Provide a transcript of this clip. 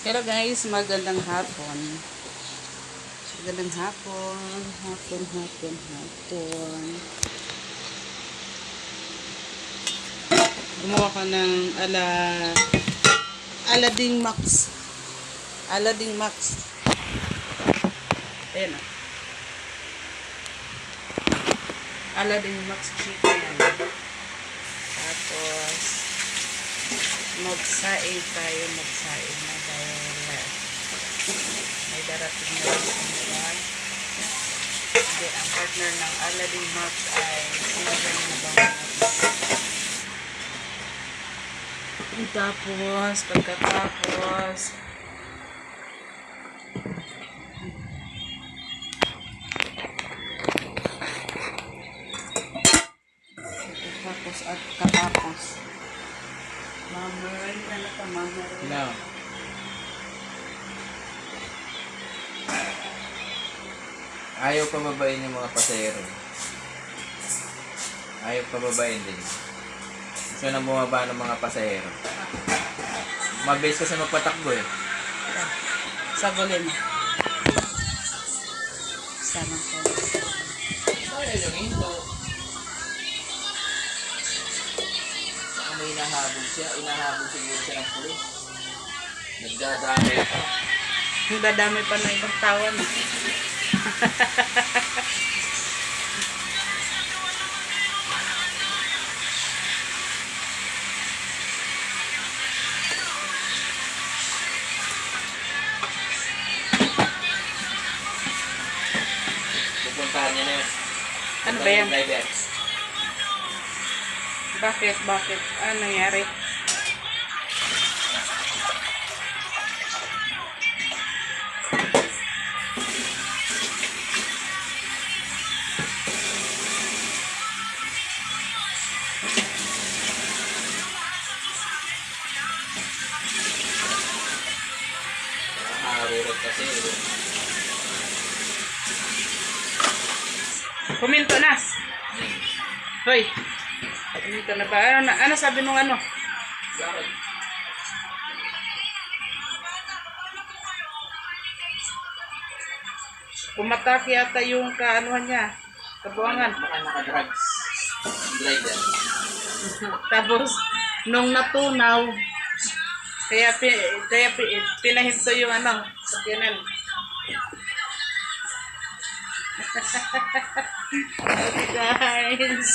Hello guys, magandang hapon. Magandang hapon. Gumawa ka ng Aladdin Max. Aladdin Max. Ayan o. Aladdin Max chicken. Tapos, magsaing tayo. Magsaing na dahil may darating na rin sila. Hindi, ang partner ng Aladdin Max ay sinabi na bang tapos, pagkatapos at katapos mamarin ano pa mamarin No. Ayaw pababain yung mga pasahero. Ayaw pababain din. Gusto nang bumaba ng mga pasahero. Mabilis kasi magpatakbo eh. sagulin mo sana ko Ayaw yung hinto. Saan may inahabol siya? Inahabol siguro siya ng pulis. Nagdadami pa. ang dadami pa ng ibang tawan Pupuntahan niya na yun. ano ba yan? Driver. Bakit? Ano nangyari? Nakaharurot kasi. Kuminto na. Hoy. Kuminto na ba? Ano sabi nung ano? Bakit? Pumatake yata yung kaanuhan niya. Kabuangan. Baka naka-drugs. Driver. Tapos, nung natunaw, kaya pinahinto yung ano, sakyanan. Okay guys.